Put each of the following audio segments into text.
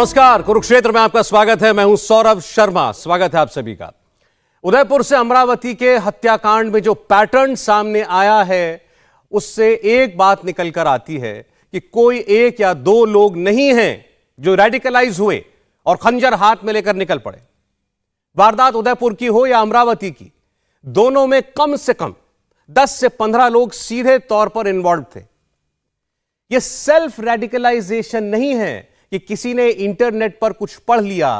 नमस्कार, कुरुक्षेत्र में आपका स्वागत है। मैं हूं सौरभ शर्मा। स्वागत है आप सभी का। उदयपुर से अमरावती के हत्याकांड में जो पैटर्न सामने आया है उससे एक बात निकल कर आती है कि कोई एक या दो लोग नहीं हैं जो रेडिकलाइज हुए और खंजर हाथ में लेकर निकल पड़े। वारदात उदयपुर की हो या अमरावती की, दोनों में कम से कम 10 से 15 लोग सीधे तौर पर इन्वॉल्व थे। यह सेल्फ रेडिकलाइजेशन नहीं है कि किसी ने इंटरनेट पर कुछ पढ़ लिया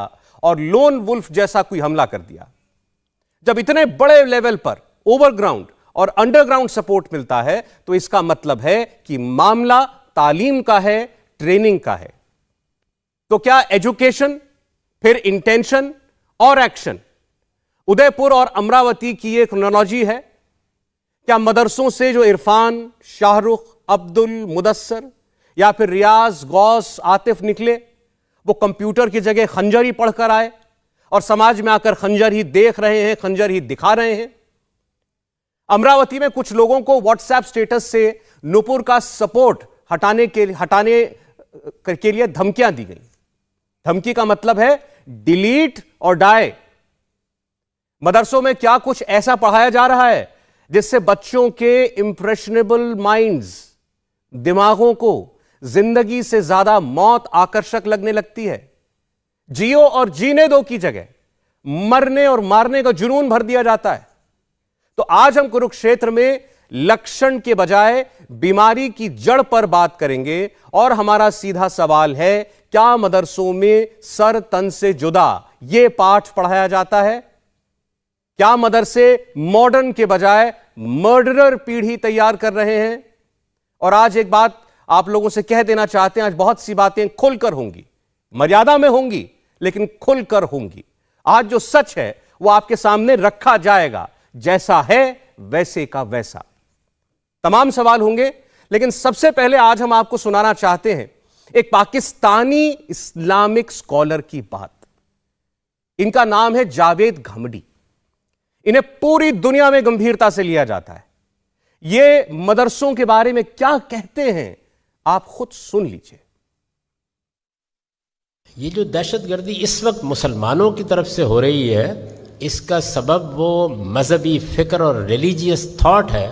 और लोन वुल्फ जैसा कोई हमला कर दिया। जब इतने बड़े लेवल पर ओवरग्राउंड और अंडरग्राउंड सपोर्ट मिलता है तो इसका मतलब है कि मामला तालीम का है, ट्रेनिंग का है। तो क्या एजुकेशन, फिर इंटेंशन और एक्शन, उदयपुर और अमरावती की एक क्रोनोलॉजी है? क्या मदरसों से जो इरफान, शाहरुख, अब्दुल, मुदस्सर या फिर रियाज, गौस, आतिफ निकले, वो कंप्यूटर की जगह खंजर ही पढ़कर आए और समाज में आकर खंजर ही देख रहे हैं, खंजर ही दिखा रहे हैं? अमरावती में कुछ लोगों को व्हाट्सएप स्टेटस से नूपुर का सपोर्ट हटाने के लिए धमकियां दी गई। धमकी का मतलब है डिलीट और डाई। मदरसों में क्या कुछ ऐसा पढ़ाया जा रहा है जिससे बच्चों के इंप्रेशनेबल माइंड्स, दिमागों को जिंदगी से ज्यादा मौत आकर्षक लगने लगती है? जियो और जीने दो की जगह मरने और मारने का जुनून भर दिया जाता है। तो आज हम कुरुक्षेत्र में लक्षण के बजाय बीमारी की जड़ पर बात करेंगे और हमारा सीधा सवाल है, क्या मदरसों में सर तन से जुदा यह पाठ पढ़ाया जाता है? क्या मदरसे मॉडर्न के बजाय मर्डरर पीढ़ी तैयार कर रहे हैं? और आज एक बात आप लोगों से कह देना चाहते हैं, आज बहुत सी बातें खुलकर होंगी, मर्यादा में होंगी लेकिन खुलकर होंगी। आज जो सच है वो आपके सामने रखा जाएगा, जैसा है वैसे का वैसा। तमाम सवाल होंगे, लेकिन सबसे पहले आज हम आपको सुनाना चाहते हैं एक पाकिस्तानी इस्लामिक स्कॉलर की बात। इनका नाम है जावेद घमडी। इन्हें पूरी दुनिया में गंभीरता से लिया जाता है। ये मदरसों के बारे में क्या कहते हैं आप खुद सुन लीजिए। ये जो दहशतगर्दी इस वक्त मुसलमानों की तरफ से हो रही है, इसका सबब वो मजहबी फ़िक्र और रिलीजियस थॉट है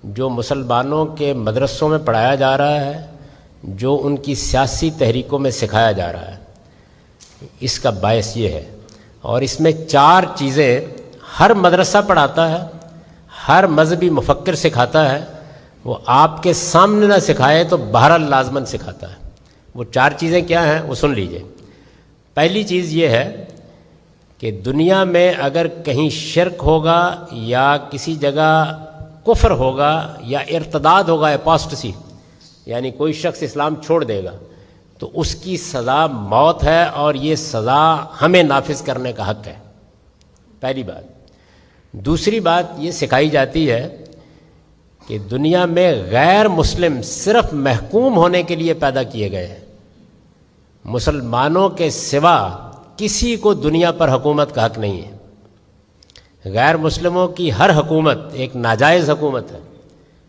जो मुसलमानों के मदरसों में पढ़ाया जा रहा है, जो उनकी सियासी तहरीकों में सिखाया जा रहा है। इसका बायस ये है, और इसमें 4 चीज़ें हर मदरसा पढ़ाता है, हर मजहबी मुफक्किर सिखाता है। वो आपके सामने ना सिखाए तो बहरहाल लाजमन सिखाता है। वो 4 चीज़ें क्या हैं वो सुन लीजिए। पहली चीज़ ये है कि दुनिया में अगर कहीं शिर्क होगा या किसी जगह कुफ्र होगा या इर्तदाद होगा, अपोस्टेसी, यानी कोई शख्स इस्लाम छोड़ देगा, तो उसकी सज़ा मौत है और ये सज़ा हमें नाफिज करने का हक़ है। पहली बात। दूसरी बात ये सिखाई जाती है कि दुनिया में गैर मुस्लिम सिर्फ महकूम होने के लिए पैदा किए गए हैं। मुसलमानों के सिवा किसी को दुनिया पर हुकूमत का हक नहीं है। गैर मुस्लिमों की हर हुकूमत एक नाजायज़ हुकूमत है।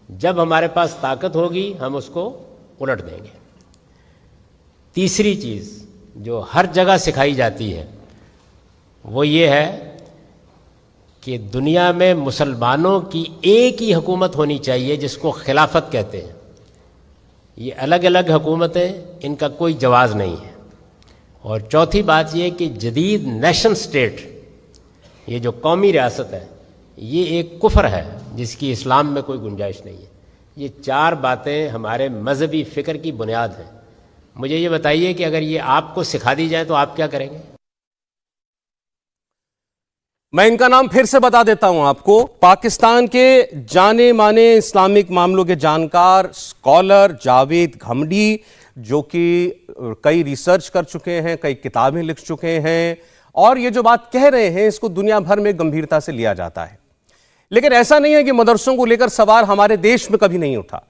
जब हमारे पास ताकत होगी हम उसको उलट देंगे। तीसरी चीज़ जो हर जगह सिखाई जाती है वो ये है कि दुनिया में मुसलमानों की एक ही हुकूमत होनी चाहिए जिसको खिलाफत कहते हैं। ये अलग अलग हुकूमतें, इनका कोई जवाज़ नहीं है। और चौथी बात ये कि जदीद नेशन स्टेट, ये जो कौमी रियासत है, ये एक कुफ्र है जिसकी इस्लाम में कोई गुंजाइश नहीं है। ये 4 बातें हमारे मजहबी फ़िक्र की बुनियाद हैं। मुझे ये बताइए कि अगर ये आपको सिखा दी जाए तो आप क्या करेंगे? मैं इनका नाम फिर से बता देता हूं आपको। पाकिस्तान के जाने माने इस्लामिक मामलों के जानकार स्कॉलर जावेद घमडी, जो कि कई रिसर्च कर चुके हैं, कई किताबें लिख चुके हैं, और ये जो बात कह रहे हैं इसको दुनिया भर में गंभीरता से लिया जाता है। लेकिन ऐसा नहीं है कि मदरसों को लेकर सवाल हमारे देश में कभी नहीं उठा।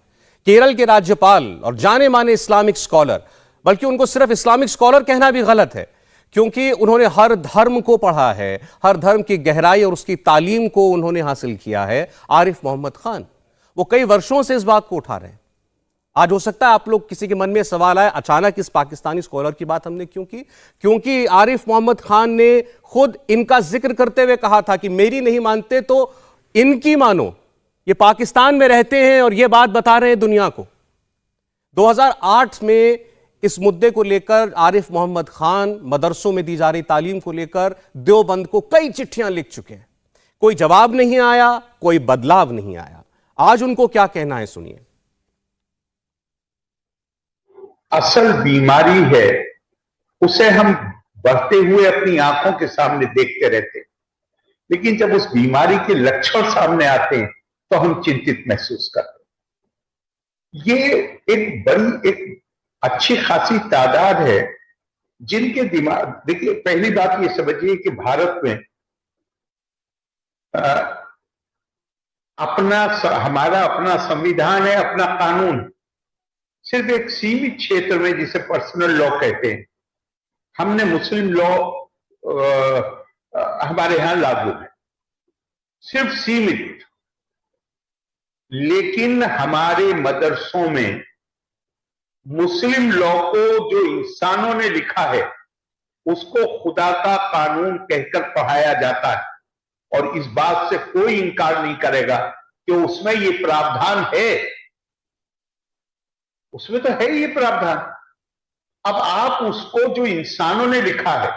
केरल के राज्यपाल और जाने माने इस्लामिक स्कॉलर, बल्कि उनको सिर्फ इस्लामिक स्कॉलर कहना भी गलत है, क्योंकि उन्होंने हर धर्म को पढ़ा है, हर धर्म की गहराई और उसकी तालीम को उन्होंने हासिल किया है। आरिफ मोहम्मद खान, वो कई वर्षों से इस बात को उठा रहे हैं। आज हो सकता है आप लोग किसी के मन में सवाल आए अचानक इस पाकिस्तानी स्कॉलर की बात हमने क्यों की, क्योंकि आरिफ मोहम्मद खान ने खुद इनका जिक्र करते हुए कहा था कि मेरी नहीं मानते तो इनकी मानो, ये पाकिस्तान में रहते हैं और ये बात बता रहे हैं दुनिया को। 2008 में इस मुद्दे को लेकर आरिफ मोहम्मद खान मदरसों में दी जा रही तालीम को लेकर देवबंद को कई चिट्ठियां लिख चुके हैं, कोई जवाब नहीं आया, कोई बदलाव नहीं आया। आज उनको क्या कहना है सुनिए। असल बीमारी है, उसे हम बढ़ते हुए अपनी आंखों के सामने देखते रहते हैं, लेकिन जब उस बीमारी के लक्षण सामने आते हैं तो हम चिंतित महसूस करते हैं। ये एक अच्छी खासी तादाद है जिनके दिमाग, देखिए पहली बात ये समझिए कि भारत में हमारा अपना संविधान है, अपना कानून सिर्फ एक सीमित क्षेत्र में, जिसे पर्सनल लॉ कहते हैं, हमने मुस्लिम लॉ हमारे यहां लागू है, सिर्फ सीमित। लेकिन हमारे मदरसों में मुस्लिम लॉ को जो इंसानों ने लिखा है उसको खुदा का कानून कहकर पढ़ाया जाता है, और इस बात से कोई इंकार नहीं करेगा कि उसमें ये प्रावधान है, उसमें तो है ये प्रावधान। अब आप उसको, जो इंसानों ने लिखा है,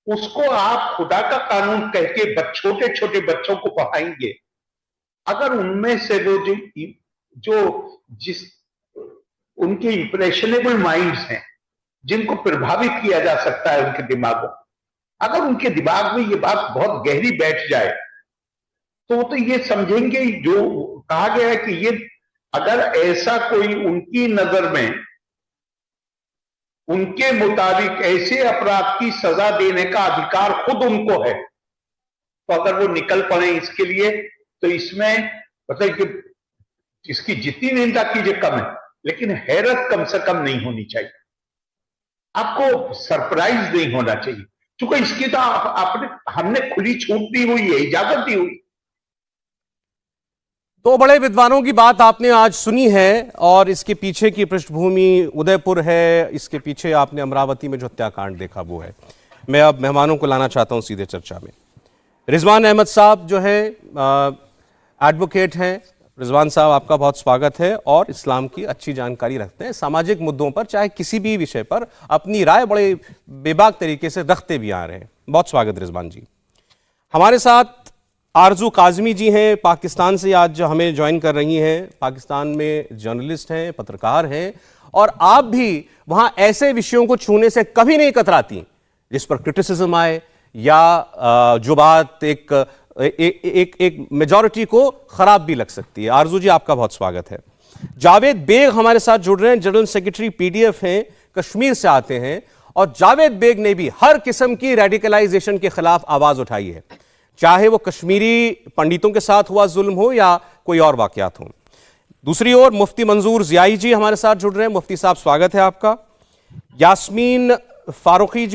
उसको आप खुदा का कानून कह के छोटे छोटे बच्चों को पढ़ाएंगे, अगर उनमें से वो जिस उनके इंप्रेशनेबल माइंड्स हैं, जिनको प्रभावित किया जा सकता है उनके दिमागों, अगर उनके दिमाग में ये बात बहुत गहरी बैठ जाए तो वो तो ये समझेंगे, जो कहा गया है कि ये अगर ऐसा कोई उनकी नजर में उनके मुताबिक ऐसे अपराध की सजा देने का अधिकार खुद उनको है, तो अगर वो निकल पड़े इसके लिए, तो इसमें मतलब कि इसकी जितनी निंदा कीजिए कम है, लेकिन हैरत कम से कम नहीं होनी चाहिए, आपको सरप्राइज नहीं होना चाहिए, क्योंकि इसकी तो हमने खुली छूट दी हुई है, इजाजत दी हुई। दो बड़े विद्वानों की बात आपने आज सुनी है, और इसके पीछे की पृष्ठभूमि उदयपुर है, इसके पीछे आपने अमरावती में जो हत्याकांड देखा वो है। मैं अब मेहमानों को लाना चाहता हूं सीधे चर्चा में। रिजवान अहमद साहब जो है एडवोकेट हैं। रिजवान साहब, आपका बहुत स्वागत है, और इस्लाम की अच्छी जानकारी रखते हैं, सामाजिक मुद्दों पर चाहे किसी भी विषय पर अपनी राय बड़े बेबाक तरीके से रखते भी आ रहे हैं। बहुत स्वागत रिजवान जी। हमारे साथ आरजू काजमी जी हैं, पाकिस्तान से आज हमें ज्वाइन कर रही हैं। पाकिस्तान में जर्नलिस्ट हैं, पत्रकार हैं, और आप भी वहां ऐसे विषयों को छूने से कभी नहीं कतराती जिस पर क्रिटिसिज्म आए, या जो बात एक मेजॉरिटी को खराब भी लग सकती है। आरजू जी, आपका बहुत स्वागत है। जावेद बेग हमारे साथ जुड़ रहे हैं, जनरल सेक्रेटरी पीडीएफ हैं, कश्मीर से आते हैं, और जावेद बेग ने भी हर किस्म की रेडिकलाइजेशन के खिलाफ आवाज उठाई है, चाहे वो कश्मीरी पंडितों के साथ हुआ जुल्म हो या कोई और वाकयात हो। दूसरी ओर मुफ्ती मंजूर जियाई जी हमारे साथ जुड़ रहे हैं। मुफ्ती साहब, स्वागत है आपका। यास्मीन फारूकी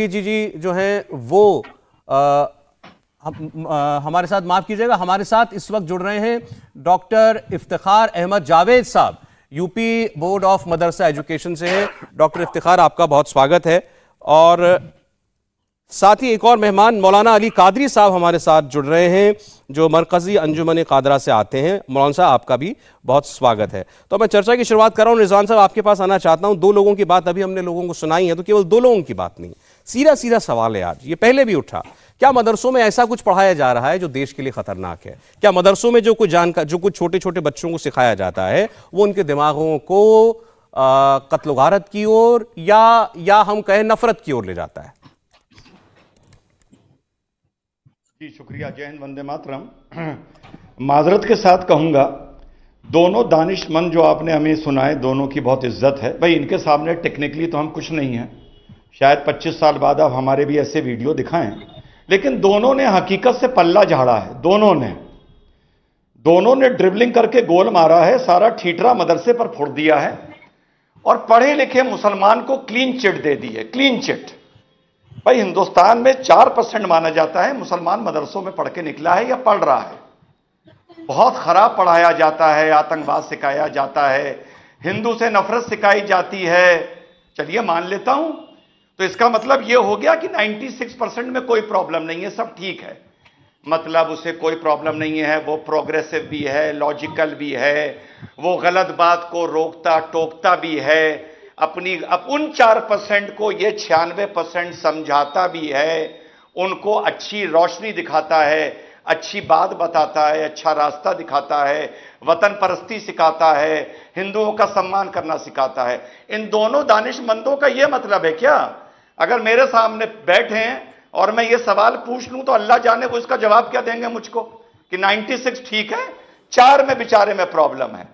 जी जो हैं वो हमारे साथ, माफ कीजिएगा, हमारे साथ इस वक्त जुड़ रहे हैं डॉक्टर इफ्तिखार अहमद जावेद साहब, UP board of Madrasa education से हैं। डॉक्टर इफ्तिखार, आपका बहुत स्वागत है। और साथ ही एक और मेहमान मौलाना अली कादरी साहब हमारे साथ जुड़ रहे हैं, जो मरकजी अंजुमन कादरा से आते हैं। मौलाना साहब, आपका भी बहुत स्वागत है। तो मैं चर्चा की शुरुआत कर रहा हूं। रिजवान साहब, आपके पास आना चाहता हूं। दो लोगों की बात अभी हमने लोगों को सुनाई है, तो केवल दो लोगों की बात नहीं, सीधा सीधा सवाल है आज, ये पहले भी उठा, क्या मदरसों में ऐसा कुछ पढ़ाया जा रहा है जो देश के लिए खतरनाक है? क्या मदरसों में जो कुछ छोटे छोटे बच्चों को सिखाया जाता है वो उनके दिमागों को कत्ल गारत की ओर या हम कहें नफरत की ओर ले जाता है? जी शुक्रिया। जय हिंद, वंदे मातरम। माजरत के साथ कहूँगा, दोनों दानिशमंद जो आपने हमें सुनाए, दोनों की बहुत इज्जत है। भाई, इनके सामने टेक्निकली तो हम कुछ नहीं हैं, शायद 25 साल बाद आप हमारे भी ऐसे वीडियो दिखाएं, लेकिन दोनों ने हकीकत से पल्ला झाड़ा है। दोनों ने ड्रिबलिंग करके गोल मारा है, सारा ठीठरा मदरसे पर फोड़ दिया है, और पढ़े लिखे मुसलमान को क्लीन चिट दे दी है। Clean chit. भाई, हिंदुस्तान में 4% माना जाता है मुसलमान मदरसों में पढ़ के निकला है या पढ़ रहा है। बहुत खराब पढ़ाया जाता है, आतंकवाद सिखाया जाता है, हिंदू से नफरत सिखाई जाती है। चलिए मान लेता हूं, तो इसका मतलब यह हो गया कि 96% में कोई प्रॉब्लम नहीं है, सब ठीक है। मतलब उसे कोई प्रॉब्लम नहीं है, वो प्रोग्रेसिव भी है, लॉजिकल भी है, वो गलत बात को रोकता टोकता भी है, अब उन 4% को ये 96% समझाता भी है, उनको अच्छी रोशनी दिखाता है, अच्छी बात बताता है, अच्छा रास्ता दिखाता है, वतन परस्ती सिखाता है, हिंदुओं का सम्मान करना सिखाता है। इन दोनों दानिशमंदों का यह मतलब है क्या? अगर मेरे सामने बैठे हैं और मैं ये सवाल पूछ लूं तो अल्लाह जाने वो इसका जवाब क्या देंगे मुझको कि 96 ठीक है, 4 में बेचारे में प्रॉब्लम है।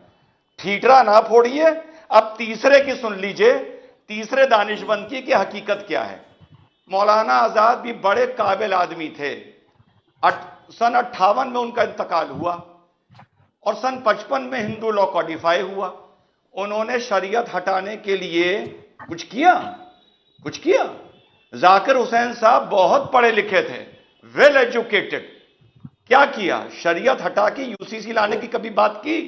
ठीठरा ना फोड़िए, अब तीसरे की सुन लीजिए, तीसरे दानिशमंद की हकीकत क्या है। मौलाना आजाद भी बड़े काबिल आदमी थे। सन 58 में उनका इंतकाल हुआ और सन 55 में हिंदू लॉ कॉडिफाई हुआ। उन्होंने शरीयत हटाने के लिए कुछ किया? जाकिर हुसैन साहब बहुत पढ़े लिखे थे, वेल एजुकेटेड। क्या किया? शरीयत हटा के यूसीसी लाने की कभी बात की?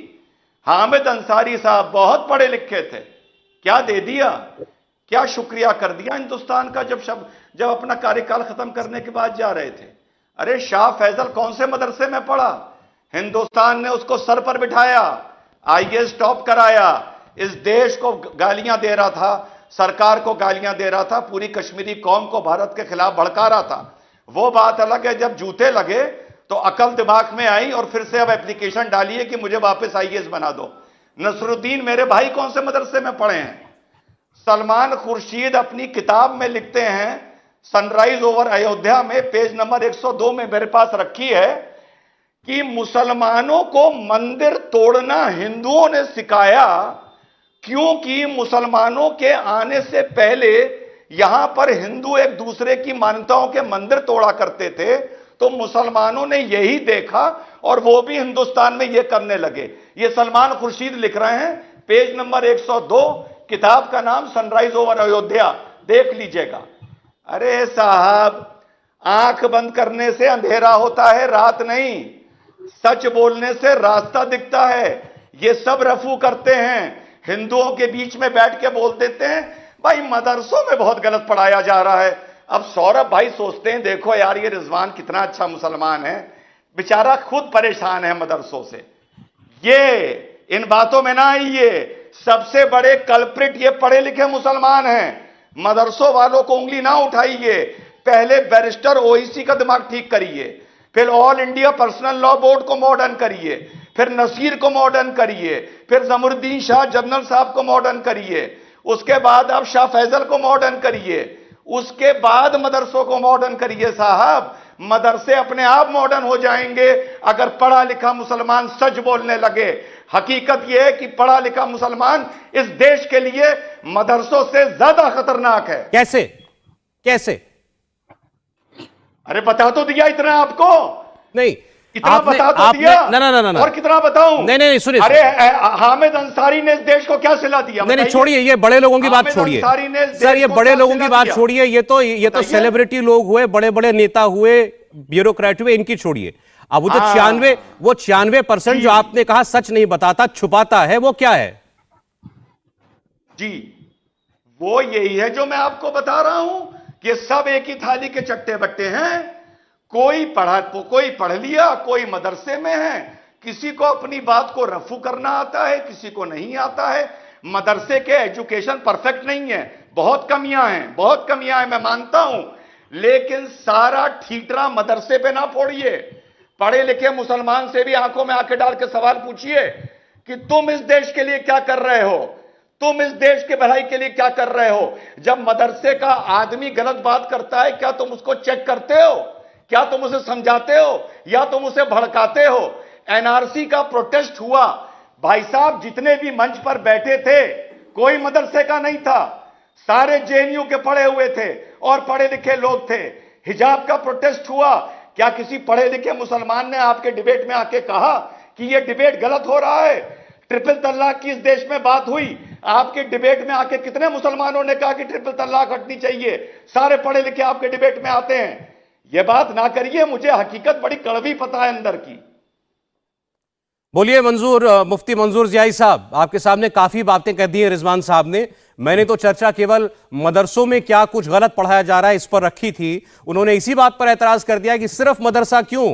हामिद अंसारी साहब बहुत पढ़े लिखे थे, क्या दे दिया? क्या शुक्रिया कर दिया हिंदुस्तान का जब अपना कार्यकाल खत्म करने के बाद जा रहे थे। अरे शाह फैजल कौन से मदरसे में पढ़ा? हिंदुस्तान ने उसको सर पर बिठाया, आईएएस टॉप कराया, इस देश को गालियां दे रहा था, सरकार को गालियां दे रहा था, पूरी कश्मीरी कौम को भारत के खिलाफ भड़का रहा था। वो बात अलग है, जब जूते लगे तो अकल दिमाग में आई और फिर से अब एप्लीकेशन डालिए कि मुझे वापस आईएएस बना दो। नसरुद्दीन मेरे भाई कौन से मदरसे में पढ़े हैं? सलमान खुर्शीद अपनी किताब में लिखते हैं, सनराइज ओवर अयोध्या में पेज नंबर 102 में मेरे पास रखी है, कि मुसलमानों को मंदिर तोड़ना हिंदुओं ने सिखाया, क्योंकि मुसलमानों के आने से पहले यहां पर हिंदू एक दूसरे की मान्यताओं के मंदिर तोड़ा करते थे, तो मुसलमानों ने यही देखा और वो भी हिंदुस्तान में ये करने लगे। ये सलमान खुर्शीद लिख रहे हैं, पेज नंबर 102, किताब का नाम सनराइज ओवर अयोध्या, देख लीजिएगा। अरे साहब, आंख बंद करने से अंधेरा होता है, रात नहीं। सच बोलने से रास्ता दिखता है। ये सब रफू करते हैं, हिंदुओं के बीच में बैठ के बोल देते हैं भाई मदरसों में बहुत गलत पढ़ाया जा रहा है। अब सौरभ भाई सोचते हैं देखो यार ये रिजवान कितना अच्छा मुसलमान है, बेचारा खुद परेशान है मदरसों से। ये इन बातों में ना आइए, सबसे बड़े कल्प्रिट ये पढ़े लिखे मुसलमान हैं। मदरसों वालों को उंगली ना उठाइए, पहले बैरिस्टर ओईसी का दिमाग ठीक करिए, फिर all India personal law board को मॉडर्न करिए, फिर नसीर को मॉडर्न करिए, फिर जमरुद्दीन शाह जनरल साहब को मॉडर्न करिए, उसके बाद आप शाह फैजल को मॉडर्न करिए, उसके बाद मदरसों को मॉडर्न करिए। साहब, मदरसे अपने आप मॉडर्न हो जाएंगे अगर पढ़ा लिखा मुसलमान सच बोलने लगे। हकीकत यह है कि पढ़ा लिखा मुसलमान इस देश के लिए मदरसों से ज्यादा खतरनाक है। कैसे? अरे बता तो दिया इतना आपको, नहीं इतना बता तो दिया ना और कितना बताऊं? नहीं सुनिए। अरे हामिद अंसारी ने इस देश को क्या सिला दिया? नहीं छोड़िए, ये बड़े लोगों की बात छोड़िए सर, ये बड़े लोगों की बात छोड़िए, ये तो सेलिब्रिटी लोग हुए, बड़े बड़े नेता हुए, ब्यूरोक्रेट हुए, इनकी छोड़िए। अब वो तो 96% जो आपने कहा सच नहीं बताता, छुपाता है, वो क्या है? जी, वो यही है जो मैं आपको बता रहा हूं कि सब एक ही थाली के चट्टे बट्टे हैं। कोई पढ़ लिया, कोई मदरसे में है, किसी को अपनी बात को रफू करना आता है, किसी को नहीं आता है। मदरसे के एजुकेशन परफेक्ट नहीं है, बहुत कमियां हैं, मैं मानता हूं, लेकिन सारा ठीठरा मदरसे पे ना फोड़िए। पढ़े लिखे मुसलमान से भी आंखों में आंखें डाल के सवाल पूछिए कि तुम इस देश के लिए क्या कर रहे हो, तुम इस देश के भलाई के लिए क्या कर रहे हो। जब मदरसे का आदमी गलत बात करता है, क्या तुम उसको चेक करते हो? क्या तुम उसे समझाते हो या तुम उसे भड़काते हो? एनआरसी का प्रोटेस्ट हुआ, भाई साहब जितने भी मंच पर बैठे थे कोई मदरसे का नहीं था, सारे जेएनयू के पढ़े हुए थे और पढ़े लिखे लोग थे। हिजाब का प्रोटेस्ट हुआ, क्या किसी पढ़े लिखे मुसलमान ने आपके डिबेट में आके कहा कि यह डिबेट गलत हो रहा है? ट्रिपल तलाक की इस देश में बात हुई, आपके डिबेट में आके कितने मुसलमानों ने कहा कि ट्रिपल तलाक हटनी चाहिए? सारे पढ़े लिखे आपके डिबेट में आते हैं। यह बात ना करिए, मुझे हकीकत बड़ी कड़वी पता है अंदर की। बोलिए मंजूर, मुफ्ती मंजूर जियाई साहब, आपके सामने काफी बातें कह दी हैं रिजवान साहब ने। मैंने तो चर्चा केवल मदरसों में क्या कुछ गलत पढ़ाया जा रहा है इस पर रखी थी। उन्होंने इसी बात पर एतराज कर दिया कि सिर्फ मदरसा क्यों,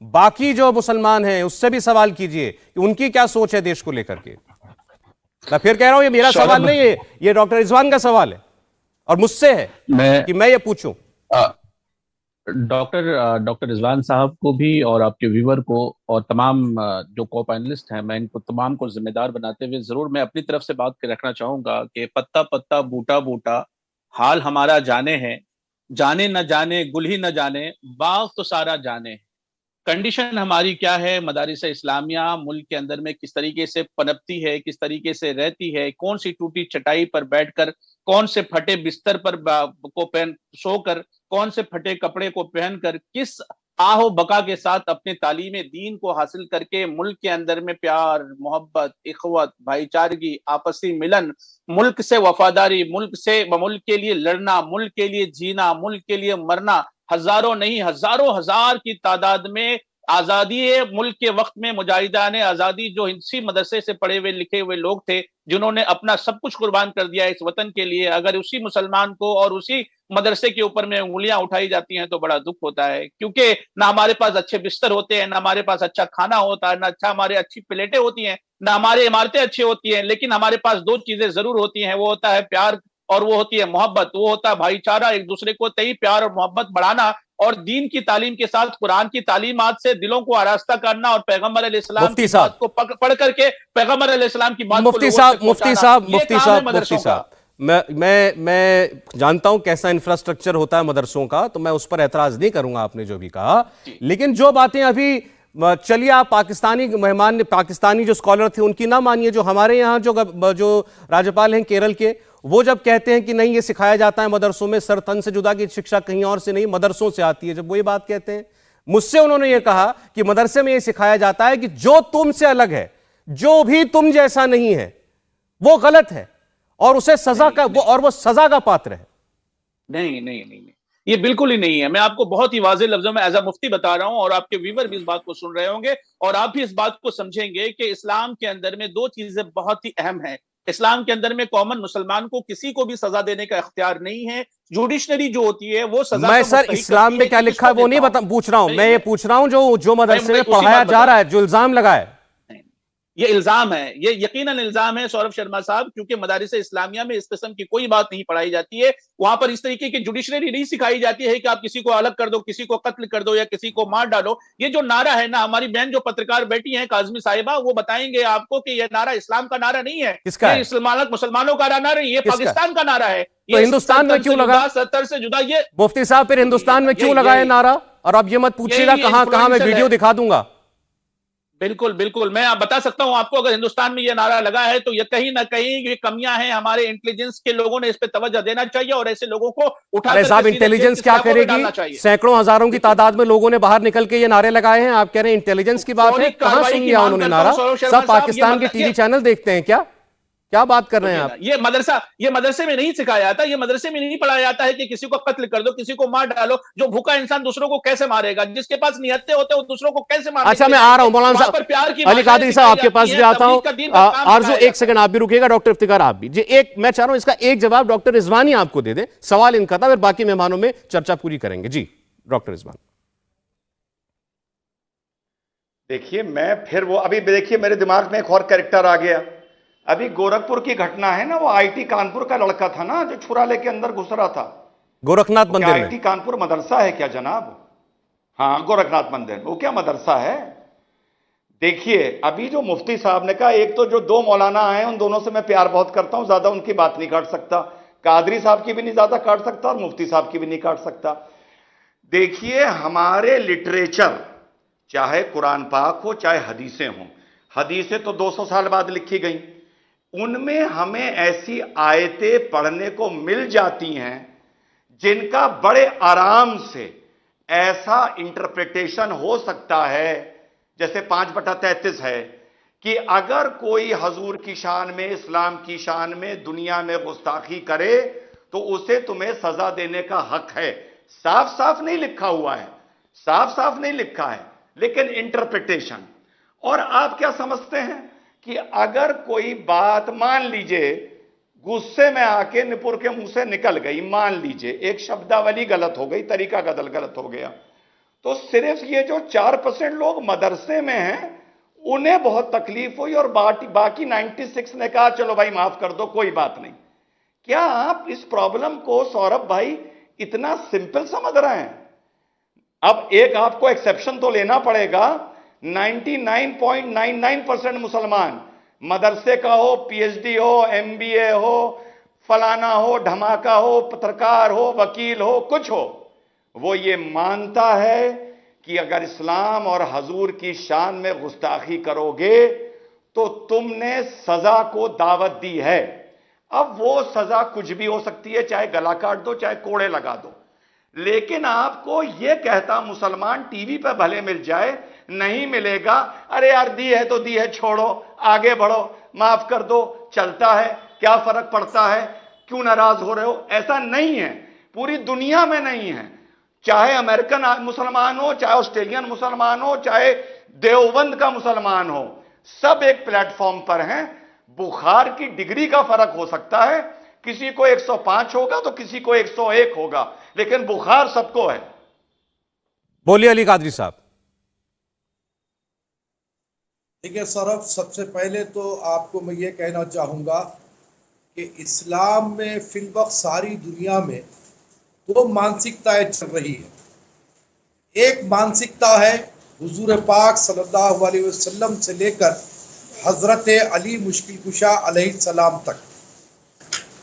बाकी जो मुसलमान हैं उससे भी सवाल कीजिए कि उनकी क्या सोच है देश को लेकर के। मैं फिर कह रहा हूं, ये मेरा सवाल नहीं है, ये डॉक्टर रिजवान का सवाल है और मुझसे है कि मैं ये पूछूं। डॉक्टर रिजवान साहब को भी और आपके व्यूवर को और तमाम जो को पैनलिस्ट हैं, मैं इनको तमाम को जिम्मेदार बनाते हुए जरूर मैं अपनी तरफ से बात रखना चाहूंगा कि पत्ता पत्ता बूटा बूटा हाल हमारा जाने हैं, जाने न जाने गुल ही न जाने बाग तो सारा जाने है। कंडीशन हमारी क्या है, मदारिस इस्लामिया मुल्क के अंदर में किस तरीके से पनपती है, किस तरीके से रहती है, कौन सी टूटी चटाई पर बैठकर, कौन से फटे बिस्तर पर को पहन सोकर, कौन से फटे कपड़े को पहनकर, किस आहो बका के साथ अपने तालीम दीन को हासिल करके मुल्क के अंदर में प्यार मोहब्बत इखवत भाईचारगी आपसी मिलन, मुल्क से वफादारी, मुल्क के लिए लड़ना, मुल्क के लिए जीना, मुल्क के लिए मरना, हजारों नहीं हजारों हजार की तादाद में आजादी मुल्क के वक्त में मुजाहिदाने आजादी जो इसी मदरसे से पढ़े हुए लिखे हुए लोग थे जिन्होंने अपना सब कुछ कुर्बान कर दिया इस वतन के लिए, अगर उसी मुसलमान को और उसी मदरसे के ऊपर में उंगलियां उठाई जाती हैं तो बड़ा दुख होता है। क्योंकि ना हमारे पास अच्छे बिस्तर होते हैं, ना हमारे पास अच्छा खाना होता है, ना हमारे अच्छी प्लेटें होती हैं, ना हमारी इमारतें अच्छी होती हैं, लेकिन हमारे पास दो चीजें जरूर होती हैं, वो होता है प्यार और वो होती है मोहब्बत, वो होता है भाईचारा, एक दूसरे को तय प्यार और मोहब्बत बढ़ाना और दीन की तालीम के साथ कुरान की तालीमात से दिलों को आरास्ता करना और पैगंबर अलैहिस्सलाम की बात को पढ़ करके पैगंबर अलैहिस्सलाम की बात को मुफ्ती साहब, मैं जानता हूं कैसा इंफ्रास्ट्रक्चर होता है मदरसों का, तो मैं उस पर एतराज नहीं करूंगा आपने जो भी कहा, लेकिन जो बातें अभी चलिए आप पाकिस्तानी मेहमान ने पाकिस्तानी जो स्कॉलर थे उनकी ना मानिए, जो हमारे यहाँ जो राज्यपाल हैं केरल के, वो जब कहते हैं कि नहीं ये सिखाया जाता है मदरसों में, सर तन से जुदा की शिक्षा कहीं और से नहीं मदरसों से आती है, जब वो ये बात कहते हैं, मुझसे उन्होंने ये कहा कि मदरसे में ये सिखाया जाता है कि जो तुमसे अलग है, जो भी तुम जैसा नहीं है वो गलत है और उसे सजा का वो सजा का पात्र है। नहीं नहीं नहीं, ये बिल्कुल ही नहीं है। मैं आपको बहुत ही वाज़ेह लफ्जों में एज अ मुफ्ती बता रहा हूं और आपके व्यूवर भी इस बात को सुन रहे होंगे और आप भी इस बात को समझेंगे कि इस्लाम के अंदर में दो चीजें बहुत ही अहम है। इस्लाम के अंदर में कॉमन मुसलमान को किसी को भी सजा देने का इख्तियार नहीं है। जुडिशनरी जो होती है वो सजा, मैं सर इस्लाम में क्या लिखा है वो नहीं पूछ रहा हूं, मैं ये पूछ रहा हूं जो मदरसे में पढ़ाया जा रहा है, जो इल्जाम लगा है, ये इल्जाम है, ये यकीनन इल्जाम है सौरभ शर्मा साहब, क्योंकि मदारिस इस्लामिया में इस किस्म की कोई बात नहीं पढ़ाई जाती है। वहां पर इस तरीके की जुडिशरी नहीं सिखाई जाती है कि आप किसी को अलग कर दो, किसी को कत्ल कर दो या किसी को मार डालो। ये जो नारा है ना, हमारी बहन जो पत्रकार बैठी है काजमी साहिबा, वो बताएंगे आपको कि यह नारा इस्लाम का नारा नहीं है, ये मुसलमानों का नारा नहीं, ये पाकिस्तान का नारा है। तो हिंदुस्तान में क्यों लगा, 70 से जुदा? ये मुफ्ती साहब फिर हिंदुस्तान में क्यों लगा है नारा? और अब ये मत पूछिएगा कहां मैं वीडियो दिखा दूंगा। बिल्कुल बिल्कुल, मैं आप बता सकता हूं आपको, अगर हिंदुस्तान में ये नारा लगा है तो ये कहीं ना कहीं ये कमियां हैं, हमारे इंटेलिजेंस के लोगों ने इस पे तवज्जो देना चाहिए और ऐसे लोगों को उठाकर साहब इंटेलिजेंस क्या करेगी? सैकड़ों हजारों की तादाद में लोगों ने बाहर निकल के ये नारे लगाए हैं, आप कह रहे हैं इंटेलिजेंस की बात है? कहां सुन लिया उन्होंने नारा? सब पाकिस्तान के टीवी चैनल देखते हैं क्या बात कर रहे हैं आप? ये मदरसे में नहीं सिखाया जाता, ये मदरसे में नहीं पढ़ाया जाता है कि किसी को कत्ल कर दो, किसी को मार डालो। जो भूखा इंसान दूसरों को कैसे मारेगा, जिसके पास नियत्ते होते हैं वो दूसरों को कैसे मारेगा? अच्छा, मैं आ रहा हूं मौलाना साहब, अली कादरी साहब आपके पास भी आता हूं। आरजू एक सेकंड आप भी रुकिएगा, डॉक्टर इफ्तिकार आप भी जी। मैं चाह रहा हूं इसका एक जवाब डॉक्टर रिजवानी आपको दे दे, सवाल इनका था, फिर बाकी मेहमानों में चर्चा पूरी करेंगे। जी डॉक्टर रिजवान। देखिए मैं फिर वो अभी देखिए मेरे दिमाग में एक और कैरेक्टर आ गया। अभी गोरखपुर की घटना है ना, वो आईटी कानपुर का लड़का था ना जो छुरा लेके अंदर घुस रहा था गोरखनाथ मंदिर में। आईटी कानपुर मदरसा है क्या जनाब? हाँ, गोरखनाथ मंदिर, वो क्या मदरसा है? देखिए अभी जो मुफ्ती साहब ने कहा, एक तो जो दो मौलाना आए उन दोनों से मैं प्यार बहुत करता हूं, ज्यादा उनकी बात नहीं काट सकता, कादरी साहब की भी नहीं ज्यादा काट सकता और मुफ्ती साहब की भी नहीं काट सकता। देखिए हमारे लिटरेचर, चाहे कुरान पाक हो चाहे हदीसें हों, हदीसें तो 200 साल बाद लिखी गई, उनमें हमें ऐसी आयतें पढ़ने को मिल जाती हैं जिनका बड़े आराम से ऐसा इंटरप्रिटेशन हो सकता है, जैसे 5/33 है कि अगर कोई हजूर की शान में, इस्लाम की शान में दुनिया में गुस्ताखी करे तो उसे तुम्हें सजा देने का हक है। साफ साफ नहीं लिखा हुआ है, साफ साफ नहीं लिखा है, लेकिन इंटरप्रिटेशन। और आप क्या समझते हैं कि अगर कोई बात मान लीजिए गुस्से में आके नुपुर के मुंह से निकल गई, मान लीजिए एक शब्दावली गलत हो गई, तरीका गलत हो गया, तो सिर्फ ये जो 4% लोग मदरसे में हैं उन्हें बहुत तकलीफ हुई और बाकी 96 ने कहा चलो भाई माफ कर दो, कोई बात नहीं। क्या आप इस प्रॉब्लम को सौरभ भाई इतना सिंपल समझ रहे हैं? अब एक आपको एक्सेप्शन तो लेना पड़ेगा। 99.99% मुसलमान, मदरसे का हो, पीएचडी हो, एमबीए हो, फलाना हो, धमाका हो, पत्रकार हो, वकील हो, कुछ हो, वो ये मानता है कि अगर इस्लाम और हजूर की शान में गुस्ताखी करोगे तो तुमने सजा को दावत दी है। अब वो सजा कुछ भी हो सकती है, चाहे गला काट दो, चाहे कोड़े लगा दो, लेकिन आपको यह कहता मुसलमान टीवी पर भले मिल जाए, नहीं मिलेगा, अरे यार दी है तो दी है, छोड़ो, आगे बढ़ो, माफ कर दो, चलता है, क्या फर्क पड़ता है, क्यों नाराज हो रहे हो, ऐसा नहीं है। पूरी दुनिया में नहीं है। चाहे अमेरिकन मुसलमान हो, चाहे ऑस्ट्रेलियन मुसलमान हो, चाहे देवबंद का मुसलमान हो, सब एक प्लेटफॉर्म पर हैं। बुखार की डिग्री का फर्क हो सकता है, किसी को 105 होगा तो किसी को 101 होगा, लेकिन बुखार सबको है। बोलिए अली कादरी साहब। देखिए सौरभ, सबसे पहले तो आपको मैं ये कहना चाहूँगा कि इस्लाम में फिलवक्त सारी दुनिया में दो मानसिकताएं चल रही है। एक मानसिकता है हुजूर पाक सल्लल्लाहु अलैहि वसल्लम से लेकर हज़रत अली मुश्किल कुशा अलैहिस्सलाम तक।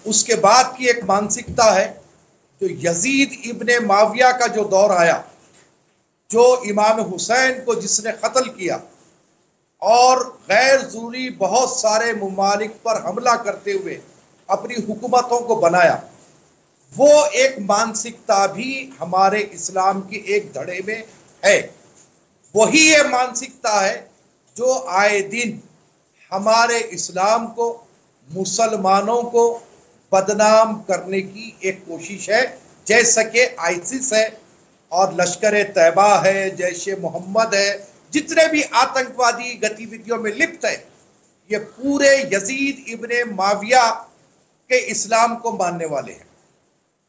उसके बाद की एक मानसिकता है जो यजीद इब्ने माविया का जो दौर आया, जो इमाम हुसैन को जिसने कत्ल किया और गैर ज़रूरी बहुत सारे ममालिक पर हमला करते हुए अपनी हुकूमतों को बनाया, वो एक मानसिकता भी हमारे इस्लाम की एक धड़े में है। वही ये मानसिकता है जो आए दिन हमारे इस्लाम को, मुसलमानों को बदनाम करने की एक कोशिश है। जैसा कि आईसिस है और लश्कर तैयबा है, जैशे मोहम्मद है, जितने भी आतंकवादी गतिविधियों में लिप्त है, ये पूरे यजीद इब्ने माविया के इस्लाम को मानने वाले हैं।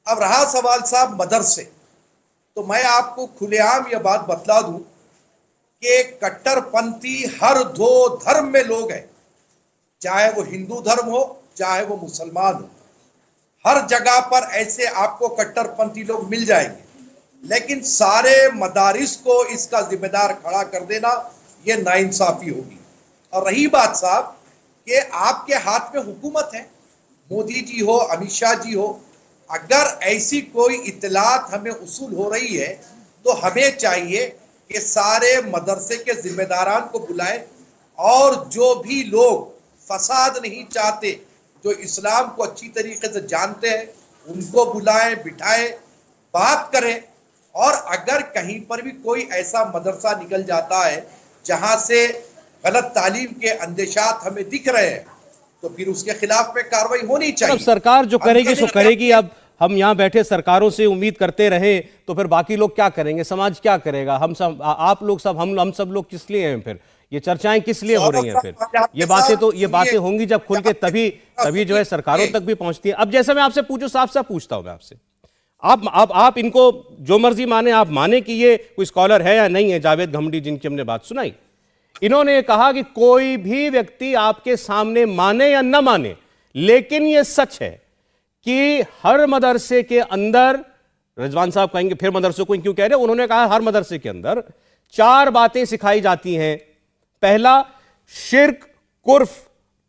अब रहा सवाल साहब मदरसे, तो मैं आपको खुलेआम यह बात बतला दूं कि कट्टरपंथी हर दो धर्म में लोग हैं, चाहे वो हिंदू धर्म हो चाहे वो मुसलमान हो, हर जगह पर ऐसे आपको कट्टरपंथी लोग मिल जाएंगे। लेकिन सारे मदारिस को इसका जिम्मेदार खड़ा कर देना ये नाइंसाफी होगी। और रही बात साहब कि आपके हाथ में हुकूमत है, मोदी जी हो, अमित शाह जी हो, अगर ऐसी कोई इत्तलात हमें उसूल हो रही है तो हमें चाहिए कि सारे मदरसे के जिम्मेदारान को बुलाएं और जो भी लोग फसाद नहीं चाहते, जो इस्लाम को अच्छी तरीके से जानते हैं, उनको बुलाएं, बिठाएं, बात करें। और अगर कहीं पर भी कोई ऐसा मदरसा निकल जाता है जहां से गलत तालीम के अंदेशात हमें दिख रहे हैं तो फिर उसके खिलाफ में कार्रवाई होनी चाहिए। अब सरकार जो करेगी सो करेगी। अब हम यहाँ बैठे सरकारों से उम्मीद करते रहे तो फिर बाकी लोग क्या करेंगे, समाज क्या करेगा, हम सब, आप लोग सब, हम सब लोग किस लिए हैं फिर? ये चर्चाएं किस लिए हो रही हैं फिर? ये बातें होंगी जब खुल के, तभी जो है सरकारों तक भी पहुंचती है। अब जैसे मैं आपसे साफ साफ पूछता हूं मैं आपसे, आप इनको जो मर्जी माने, आप माने कि ये कोई स्कॉलर है या नहीं है, जावेद घमंडी जिनकी हमने बात सुनाई, इन्होंने कहा कि कोई भी व्यक्ति आपके सामने माने या न माने, लेकिन यह सच है कि हर मदरसे के अंदर, रिजवान साहब कहेंगे फिर मदरसों को क्यों कह रहे हैं, उन्होंने कहा हर मदरसे के अंदर 4 बातें सिखाई जाती हैं। पहला, शिर्क, कुर्फ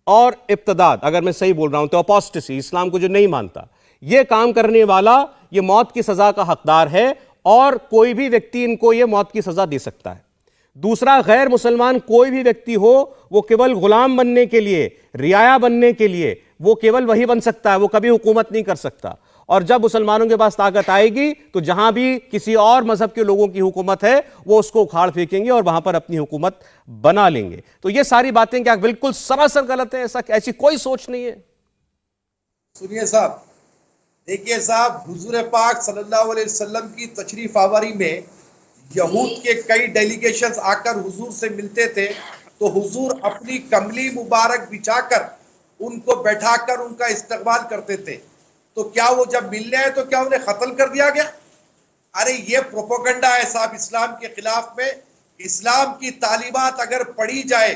और इब्तिदाद, अगर मैं सही बोल रहा हूं तो अपोस्टेसी, इस्लाम को जो नहीं मानता, यह काम करने वाला यह मौत की सजा का हकदार है और कोई भी व्यक्ति इनको यह मौत की सजा दे सकता है। दूसरा, गैर मुसलमान कोई भी व्यक्ति हो, वो केवल गुलाम बनने के लिए, रियाया बनने के लिए, वो केवल वही बन सकता है, वो कभी हुकूमत नहीं कर सकता। और जब मुसलमानों के पास ताकत आएगी तो जहां भी किसी और मजहब के लोगों की हुकूमत है वो उसको उखाड़ फेंकेंगे और वहां पर अपनी हुकूमत बना लेंगे। तो ये सारी बातें क्या बिल्कुल सरासर गलत है? ऐसी कोई सोच नहीं है। सुनिए साहब, देखिए साहब, हुजूर पाक सल्लल्लाहु अलैहि वसल्लम की तशरीफ आवारी में यहूद के कई डेलीगेशंस आकर हुजूर से मिलते थे तो हुजूर अपनी कमली मुबारक बिछाकर उनको बैठाकर उनका इस्तकबाल करते थे। तो क्या वो जब मिलने आए तो क्या उन्हें कत्ल कर दिया गया? अरे ये प्रोपोगंडा है साहब इस्लाम के खिलाफ में। इस्लाम की तालीमात अगर पढ़ी जाए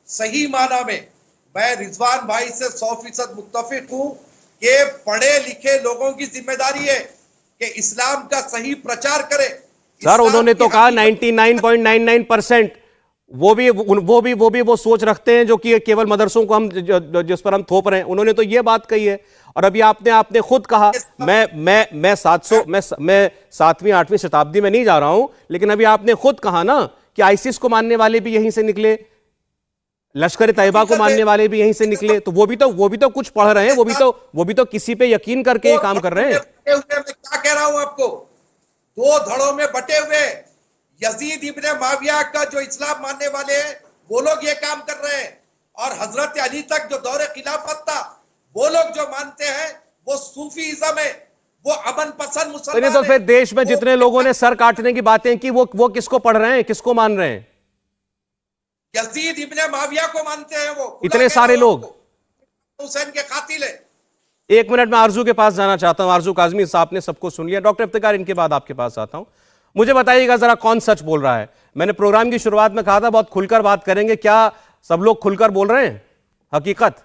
सही माना में, मैं रिजवान भाई से 100% मुत्तफिक हूं कि पढ़े लिखे लोगों की जिम्मेदारी है कि इस्लाम का सही प्रचार करे। सर उन्होंने तो कहा 99.99% वो सोच रखते हैं जो कि केवल मदरसों को हम जिस पर हम थोप रहे हैं। उन्होंने तो ये बात कही है। और अभी आपने खुद कहा, मैं 7वीं 8वीं शताब्दी में नहीं जा रहा हूं, लेकिन अभी आपने खुद कहा ना कि आईसिस को मानने वाले भी यहीं से निकले, लश्कर तैयबा को मानने वाले भी यहीं से निकले। तो वो भी तो कुछ पढ़ रहे हैं, वो भी तो किसी पे यकीन करके ये काम कर रहे हैं। मैं क्या कह रहा हूं आपको, 2 धड़ों में बटे हुए यजीद इब्ने माविया का जो इस्लाम मानने वाले हैं वो लोग ये काम कर रहे हैं, और हजरत अली तक जो दौरे खिलाफत था वो लोग जो मानते हैं वो सूफीइज्म है, वो अमन पसंद मुसलमान। तो फिर देश में जितने लोगों ने सर काटने की बातें की वो किसको पढ़ रहे हैं, किसको मान रहे हैं? यजीद इब्ने माविया को मानते हैं। वो इतने सारे लोग हुसैन के कातिल है। 1 मिनट में आरजू के पास जाना चाहता हूं। आरजू काजमी साहब ने सबको सुन लिया। डॉक्टर इफ्तिकार, इनके बाद आपके पास आता हूं। मुझे बताइएगा जरा, कौन सच बोल रहा है? मैंने प्रोग्राम की शुरुआत में कहा था बहुत खुलकर बात करेंगे। क्या सब लोग खुलकर बोल रहे हैं हकीकत?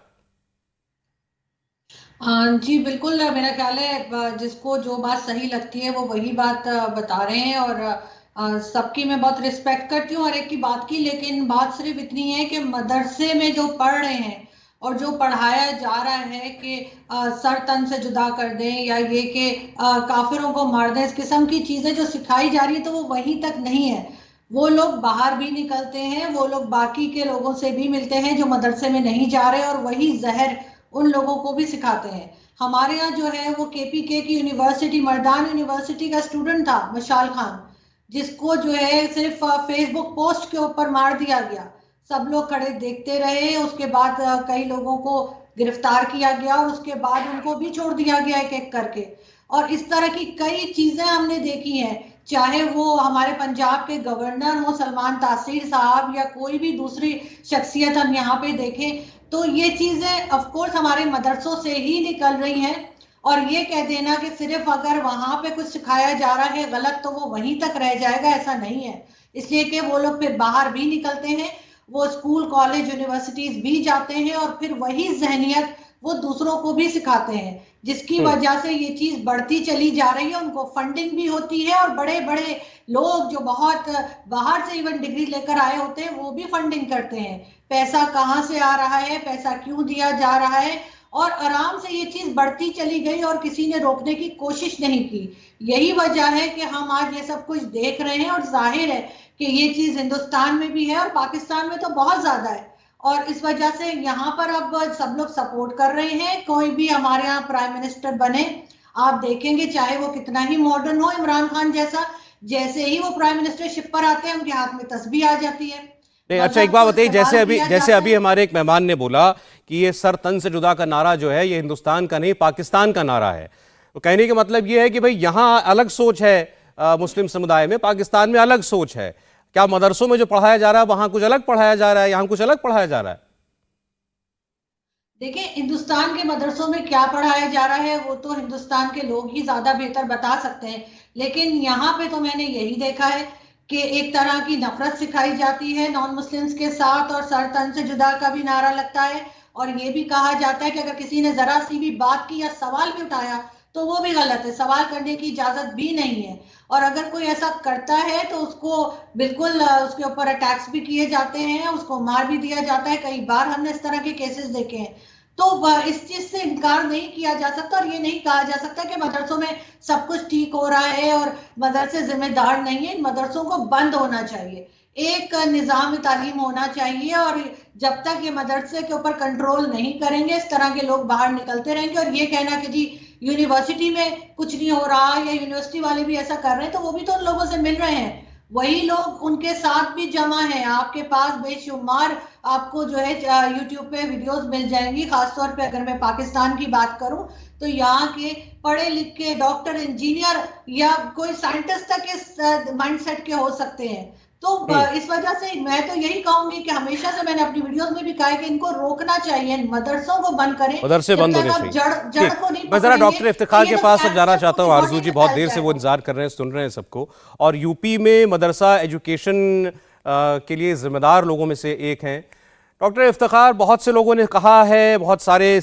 जी बिल्कुल, मेरा ख्याल है जिसको जो बात सही लगती है वो वही बात बता रहे हैं। और सबकी मैं बहुत रिस्पेक्ट करती हूँ हर एक की बात की, लेकिन बात सिर्फ इतनी है कि मदरसे में जो पढ़ रहे हैं और जो पढ़ाया जा रहा है कि सर तन से जुदा कर दें या ये कि काफिरों को मार दें, इस किस्म की चीज़ें जो सिखाई जा रही है तो वो वहीं तक नहीं है। वो लोग बाहर भी निकलते हैं, वो लोग बाकी के लोगों से भी मिलते हैं जो मदरसे में नहीं जा रहे, और वही जहर उन लोगों को भी सिखाते हैं। हमारे यहाँ जो है वो KPK की यूनिवर्सिटी, मर्दान यूनिवर्सिटी का स्टूडेंट था मशाल खान, जिसको जो है सिर्फ फेसबुक पोस्ट के ऊपर मार दिया गया। सब लोग खड़े देखते रहे, उसके बाद कई लोगों को गिरफ्तार किया गया और उसके बाद उनको भी छोड़ दिया गया एक एक करके। और इस तरह की कई चीजें हमने देखी हैं, चाहे वो हमारे पंजाब के गवर्नर हो सलमान तासीर साहब या कोई भी दूसरी शख्सियत हम यहाँ पे देखें, तो ये चीजें ऑफ कोर्स हमारे मदरसों से ही निकल रही हैं। और ये कह देना कि सिर्फ अगर वहां पे कुछ सिखाया जा रहा है गलत तो वो वहीं तक रह जाएगा, ऐसा नहीं है। इसलिए कि वो लोग फिर बाहर भी निकलते हैं, वो स्कूल कॉलेज यूनिवर्सिटीज भी जाते हैं और फिर वही जहनियत वो दूसरों को भी सिखाते हैं, जिसकी वजह से ये चीज बढ़ती चली जा रही है। उनको फंडिंग भी होती है और बड़े बड़े लोग जो बहुत बाहर से इवन डिग्री लेकर आए होते हैं वो भी फंडिंग करते हैं। पैसा कहाँ से आ रहा है, पैसा क्यों दिया जा रहा है, और आराम से ये चीज बढ़ती चली गई और किसी ने रोकने की कोशिश नहीं की। यही वजह है कि हम आज ये सब कुछ देख रहे हैं, और जाहिर है कि ये चीज हिंदुस्तान में भी है और पाकिस्तान में तो बहुत ज्यादा है। और इस वजह से यहाँ पर अब सब लोग सपोर्ट कर रहे हैं। कोई भी हमारे यहाँ प्राइम मिनिस्टर बने, आप देखेंगे चाहे वो कितना ही मॉडर्न हो, इमरान खान जैसा, जैसे ही वो प्राइम मिनिस्टरशिप पर आते हैं उनके हाथ में तस्बीह आ जाती है। नहीं, अच्छा एक बात बताइए, जैसे अभी हमारे एक मेहमान ने बोला कि ये सर तन से जुदा का नारा जो है ये हिंदुस्तान का नहीं पाकिस्तान का नारा है, तो कहने का मतलब ये है कि भाई यहाँ अलग सोच है मुस्लिम समुदाय में, पाकिस्तान में अलग सोच है। क्या मदरसों में जो पढ़ाया जा रहा है वहां कुछ अलग पढ़ाया जा रहा है, यहाँ कुछ अलग पढ़ाया जा रहा है? देखिए, हिंदुस्तान के मदरसों में क्या पढ़ाया जा रहा है वो तो हिंदुस्तान के लोग ही ज्यादा बेहतर बता सकते हैं, लेकिन यहाँ पे तो मैंने यही देखा है कि एक तरह की नफरत सिखाई जाती है नॉन मुस्लिम्स के साथ, और सर तन से जुदा का भी नारा लगता है, और ये भी कहा जाता है कि अगर किसी ने जरा सी भी बात की या सवाल भी उठाया तो वो भी गलत है, सवाल करने की इजाजत भी नहीं है। और अगर कोई ऐसा करता है तो उसको बिल्कुल उसके ऊपर अटैक्स भी किए जाते हैं, उसको मार भी दिया जाता है। कई बार हमने इस तरह के केसेस देखे हैं। तो इस चीज से इनकार नहीं किया जा सकता, और ये नहीं कहा जा सकता कि मदरसों में सब कुछ ठीक हो रहा है और मदरसे जिम्मेदार नहीं है। इन मदरसों को बंद होना चाहिए, एक निज़ाम तालीम होना चाहिए, और जब तक ये मदरसे के ऊपर कंट्रोल नहीं करेंगे इस तरह के लोग बाहर निकलते रहेंगे। और ये कहना कि जी यूनिवर्सिटी में कुछ नहीं हो रहा या यूनिवर्सिटी वाले भी ऐसा कर रहे हैं, तो वो भी तो उन लोगों से मिल रहे हैं, वही लोग उनके साथ भी जमा है। आपके पास बेशुमार आपको जो है यूट्यूब पे वीडियोस मिल जाएंगी। खासतौर पे अगर मैं पाकिस्तान की बात करूं तो यहाँ के पढ़े लिखे डॉक्टर, इंजीनियर या कोई साइंटिस्ट तक इस माइंडसेट के हो सकते हैं। तो इस वजह से मैं तो यही कहूंगी कि हमेशा से मैंने अपनी वीडियोस में भी कहा है कि इनको रोकना चाहिए, मदरसों को बंद करें, मदरसे बंद होने चाहिए। जड़ को नहीं। मैं जरा डॉक्टर इफ्तिखार के पास अब जाना चाहता हूँ। आरजू जी बहुत देर से वो वो इंतजार कर रहे हैं, सुन रहे हैं सबको। और यूपी में मदरसा एजुकेशन के लिए जिम्मेदार लोगों में से एक हैं डॉक्टर इफ्तिखार। बहुत से लोगों ने कहा है, बहुत सारे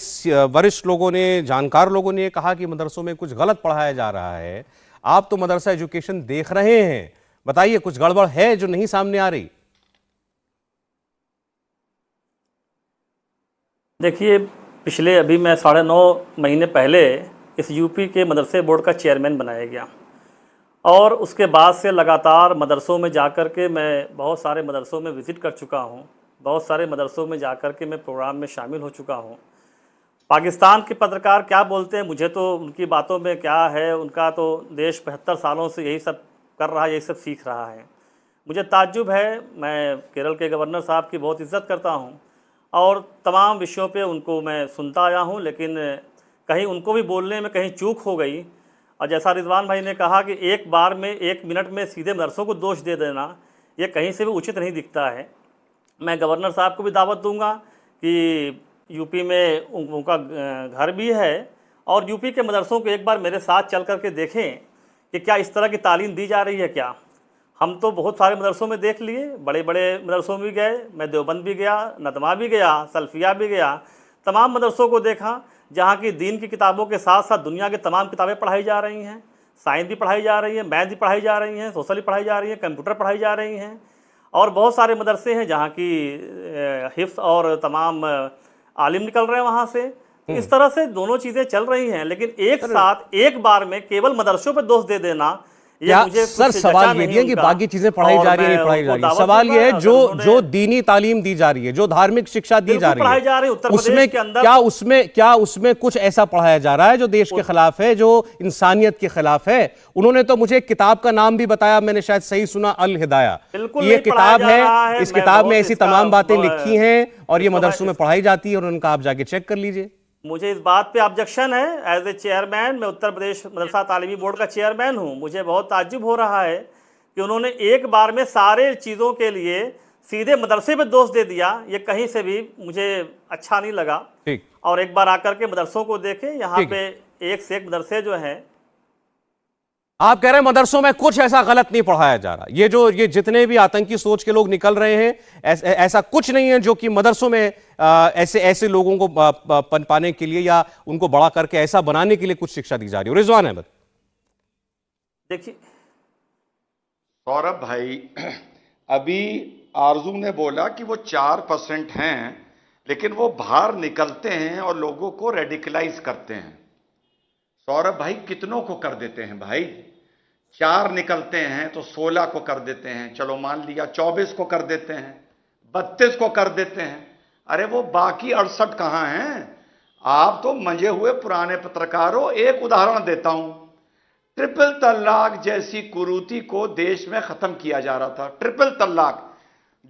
वरिष्ठ लोगों ने, जानकार लोगों ने कहा कि मदरसों में कुछ गलत पढ़ाया जा रहा है। आप तो मदरसा एजुकेशन देख रहे हैं, बताइए कुछ गड़बड़ है जो नहीं सामने आ रही? देखिए, पिछले अभी मैं 9.5 महीने पहले इस यूपी के मदरसे बोर्ड का चेयरमैन बनाया गया और उसके बाद से लगातार मदरसों में जाकर के मैं बहुत सारे मदरसों में विज़िट कर चुका हूं, बहुत सारे मदरसों में जाकर के मैं प्रोग्राम में शामिल हो चुका हूं। पाकिस्तान के पत्रकार क्या बोलते हैं, मुझे तो उनकी बातों में क्या है, उनका तो देश 75 सालों से यही सब कर रहा है, यही सब सीख रहा है। मुझे ताज्जुब है, मैं केरल के गवर्नर साहब की बहुत इज़्ज़त करता हूं और तमाम विषयों पे उनको मैं सुनता आया हूं, लेकिन कहीं उनको भी बोलने में कहीं चूक हो गई। और जैसा रिजवान भाई ने कहा कि एक बार में 1 मिनट में सीधे मदरसों को दोष दे देना, ये कहीं से भी उचित नहीं दिखता है। मैं गवर्नर साहब को भी दावत दूंगा कि यूपी में उनका घर भी है और यूपी के मदरसों को एक बार मेरे साथ चल कर के देखें कि क्या इस तरह की तालीम दी जा रही है क्या। हम तो बहुत सारे मदरसों में देख लिए, बड़े बड़े मदरसों में भी गए, मैं देवबंद भी गया, नदमा भी गया, सल्फिया भी गया, तमाम मदरसों को देखा जहाँ की दीन की किताबों के साथ साथ दुनिया की तमाम किताबें पढ़ाई जा रही हैं, साइंस भी पढ़ाई जा रही है, मैथ भी पढ़ाई जा रही हैं, सोशल भी पढ़ाई जा रही है, कंप्यूटर पढ़ाई जा रही हैं। और बहुत सारे मदरसे हैं जहाँ की हिफ्ज़ और तमाम आलिम निकल रहे हैं वहाँ से। तो इस तरह से दोनों चीज़ें चल रही हैं, लेकिन एक साथ एक बार में केवल मदरसों पर दोष दे देना, या सर सवाल ये नहीं है कि बाकी चीजें पढ़ाई जा रही है नहीं पढ़ाई जा रही है, सवाल ये है जो दीनी तालीम दी जा रही है, जो धार्मिक शिक्षा दी जा रही है, उसमें क्या उसमें कुछ ऐसा पढ़ाया जा रहा है जो देश के खिलाफ है, जो इंसानियत के खिलाफ है? उन्होंने तो मुझे एक किताब का नाम भी बताया, मैंने शायद सही सुना, अल हिदाया। ये किताब है, इस किताब में ऐसी तमाम बातें लिखी हैं और ये मदरसों में पढ़ाई जाती है और उनका आप जाके चेक कर लीजिए। मुझे इस बात पे ऑब्जेक्शन है। एज ए चेयरमैन, मैं उत्तर प्रदेश मदरसा तालीमी बोर्ड का चेयरमैन हूँ, मुझे बहुत ताज्जुब हो रहा है कि उन्होंने एक बार में सारे चीज़ों के लिए सीधे मदरसे पे दोष दे दिया। ये कहीं से भी मुझे अच्छा नहीं लगा। और एक बार आकर के मदरसों को देखें, यहाँ पे एक से एक मदरसे जो हैं। आप कह रहे हैं मदरसों में कुछ ऐसा गलत नहीं पढ़ाया जा रहा, ये जितने भी आतंकी सोच के लोग निकल रहे हैं, ऐसा कुछ नहीं है जो कि मदरसों में ऐसे लोगों को पनपाने के लिए या उनको बड़ा करके ऐसा बनाने के लिए कुछ शिक्षा दी जा रही है। रिजवान अहमद, देखिए सौरभ भाई, अभी आरजू ने बोला कि वो 4% हैं, लेकिन वो बाहर निकलते हैं और लोगों को रेडिकलाइज करते हैं। सौरभ भाई, कितनों को कर देते हैं भाई? 4 निकलते हैं तो 16 को कर देते हैं, चलो मान लिया 24 को कर देते हैं, 32 को कर देते हैं। अरे वो बाकी 68 कहां हैं? आप तो मंजे हुए पुराने पत्रकार हो। एक उदाहरण देता हूं, ट्रिपल तलाक जैसी कुरीति को देश में खत्म किया जा रहा था। ट्रिपल तलाक,